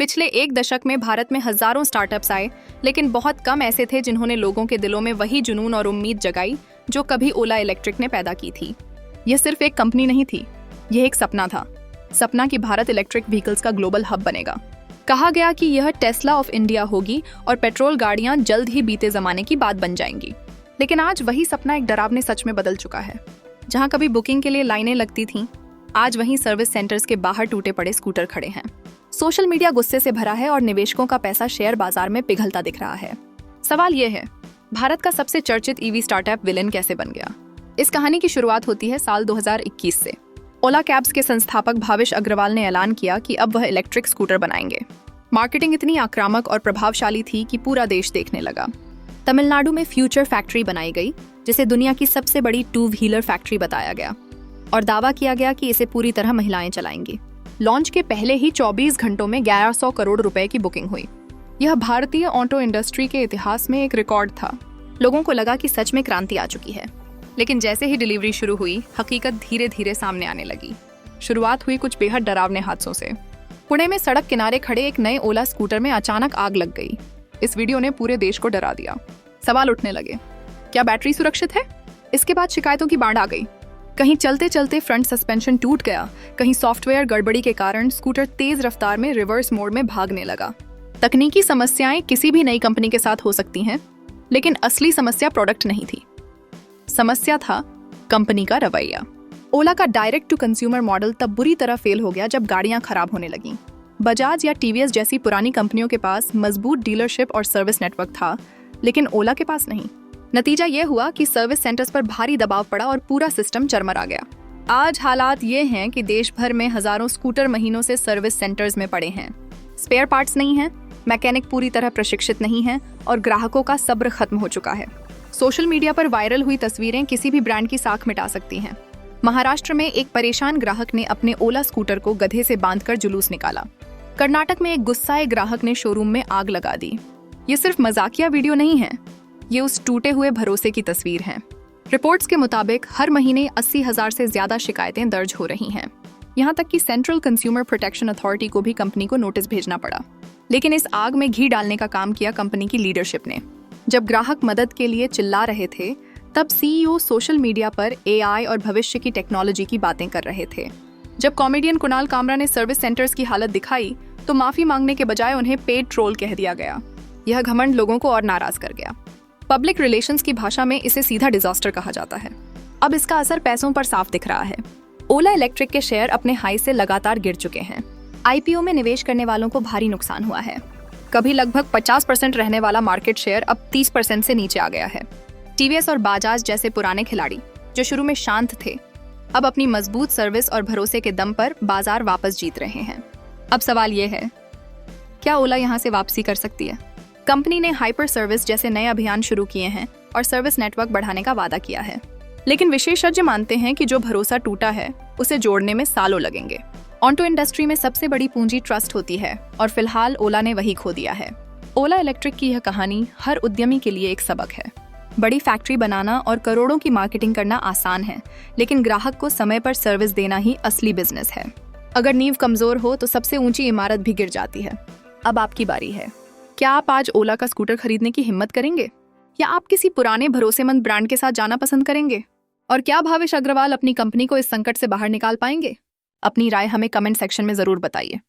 पिछले एक दशक में भारत में हजारों स्टार्टअप्स आए, लेकिन बहुत कम ऐसे थे जिन्होंने लोगों के दिलों में वही जुनून और उम्मीद जगाई जो कभी ओला इलेक्ट्रिक ने पैदा की थी। यह सिर्फ एक कंपनी नहीं थी, यह एक सपना था। सपना कि भारत इलेक्ट्रिक व्हीकल्स का ग्लोबल हब बनेगा। कहा गया कि यह टेस्ला ऑफ इंडिया होगी और पेट्रोल गाड़ियां जल्द ही बीते जमाने की बात बन जाएंगी। लेकिन आज वही सपना एक डरावने सच में बदल चुका है। जहां कभी बुकिंग के लिए लाइनें लगती थीं, आज वहीं सर्विस सेंटर्स के बाहर टूटे पड़े स्कूटर खड़े हैं। सोशल मीडिया गुस्से से भरा है और निवेशकों का पैसा शेयर बाजार में पिघलता दिख रहा है। सवाल यह है, भारत का सबसे चर्चित ईवी स्टार्टअप विलेन कैसे बन गया? इस कहानी की शुरुआत होती है साल 2021 से। ओला कैब्स के संस्थापक भाविश अग्रवाल ने ऐलान किया कि अब वह इलेक्ट्रिक स्कूटर बनाएंगे। मार्केटिंग इतनी आक्रामक और प्रभावशाली थी कि पूरा देश देखने लगा। तमिलनाडु में फ्यूचर फैक्ट्री बनाई गई, जिसे दुनिया की सबसे बड़ी 2 व्हीलर फैक्ट्री बताया गया और दावा किया गया कि इसे पूरी तरह महिलाएं चलाएंगी। लॉन्च के पहले ही 24 घंटों में 1100 करोड़ रुपए की बुकिंग हुई। यह भारतीय ऑटो इंडस्ट्री के इतिहास में एक रिकॉर्ड था। लोगों को लगा कि सच में क्रांति आ चुकी है। लेकिन जैसे ही डिलीवरी शुरू हुई, हकीकत धीरे धीरे सामने आने लगी। शुरुआत हुई कुछ बेहद डरावने हादसों से। पुणे में सड़क किनारे खड़े एक नए ओला स्कूटर में अचानक आग लग गई। इस वीडियो ने पूरे देश को डरा दिया। सवाल उठने लगे, क्या बैटरी सुरक्षित है? इसके बाद शिकायतों की बाढ़ आ गई। कहीं चलते चलते फ्रंट सस्पेंशन टूट गया, कहीं सॉफ्टवेयर गड़बड़ी के कारण स्कूटर तेज रफ्तार में रिवर्स मोड में भागने लगा। तकनीकी समस्याएं किसी भी नई कंपनी के साथ हो सकती हैं, लेकिन असली समस्या प्रोडक्ट नहीं थी। समस्या था कंपनी का रवैया। ओला का डायरेक्ट टू कंज्यूमर मॉडल तब बुरी तरह फेल हो गया जब गाड़ियां खराब होने लगीं। बजाज या टीवीएस जैसी पुरानी कंपनियों के पास मजबूत डीलरशिप और सर्विस नेटवर्क था, लेकिन ओला के पास नहीं। नतीजा यह हुआ कि सर्विस सेंटर्स पर भारी दबाव पड़ा और पूरा सिस्टम चरमरा गया। आज हालात ये हैं कि देश भर में हजारों स्कूटर महीनों से सर्विस सेंटर्स में पड़े हैं। स्पेयर पार्ट्स नहीं हैं, मैकेनिक पूरी तरह प्रशिक्षित नहीं हैं और ग्राहकों का सब्र खत्म हो चुका है। सोशल मीडिया पर वायरल हुई तस्वीरें किसी भी ब्रांड की साख मिटा सकती हैं। महाराष्ट्र में एक परेशान ग्राहक ने अपने ओला स्कूटर को गधे से बांधकर जुलूस निकाला। कर्नाटक में एक गुस्साए ग्राहक ने शोरूम में आग लगा दी। ये सिर्फ मजाकिया वीडियो नहीं है, ये उस टूटे हुए भरोसे की तस्वीर है। रिपोर्ट्स के मुताबिक हर महीने 80,000 से ज्यादा शिकायतें दर्ज हो रही हैं। यहाँ तक कि सेंट्रल कंज्यूमर प्रोटेक्शन अथॉरिटी को भी कंपनी को नोटिस भेजना पड़ा। लेकिन इस आग में घी डालने का काम किया कंपनी की लीडरशिप ने। जब ग्राहक मदद के लिए चिल्ला रहे थे, तब सीईओ सोशल मीडिया पर एआई और भविष्य की टेक्नोलॉजी की बातें कर रहे थे। जब कॉमेडियन कुणाल कामरा ने सर्विस सेंटर्स की हालत दिखाई, तो माफी मांगने के बजाय उन्हें पेड ट्रोल कह दिया गया। यह घमंड लोगों को और नाराज कर गया। पब्लिक रिलेशंस की भाषा में इसे सीधा डिजास्टर कहा जाता है। अब इसका असर पैसों पर साफ दिख रहा है। ओला इलेक्ट्रिक के शेयर अपने हाई से लगातार गिर चुके हैं। आईपीओ में निवेश करने वालों को भारी नुकसान हुआ है। कभी लगभग 50% रहने वाला मार्केट शेयर अब 30% से नीचे आ गया है। टीवीएस और बजाज जैसे पुराने खिलाड़ी जो शुरू में शांत थे, अब अपनी मजबूत सर्विस और भरोसे के दम पर बाजार वापस जीत रहे हैं। अब सवाल ये है, क्या ओला यहाँ से वापसी कर सकती है? कंपनी ने हाइपर सर्विस जैसे नए अभियान शुरू किए हैं और सर्विस नेटवर्क बढ़ाने का वादा किया है। लेकिन विशेषज्ञ मानते हैं कि जो भरोसा टूटा है, उसे जोड़ने में सालों लगेंगे। ऑटो इंडस्ट्री में सबसे बड़ी पूंजी ट्रस्ट होती है और फिलहाल ओला ने वही खो दिया है। ओला इलेक्ट्रिक की यह कहानी हर उद्यमी के लिए एक सबक है। बड़ी फैक्ट्री बनाना और करोड़ों की मार्केटिंग करना आसान है, लेकिन ग्राहक को समय पर सर्विस देना ही असली बिजनेस है। अगर नींव कमजोर हो तो सबसे ऊंची इमारत भी गिर जाती है। अब आपकी बारी है। क्या आप आज ओला का स्कूटर खरीदने की हिम्मत करेंगे, या आप किसी पुराने भरोसेमंद ब्रांड के साथ जाना पसंद करेंगे? और क्या भाविश अग्रवाल अपनी कंपनी को इस संकट से बाहर निकाल पाएंगे? अपनी राय हमें कमेंट सेक्शन में जरूर बताइए।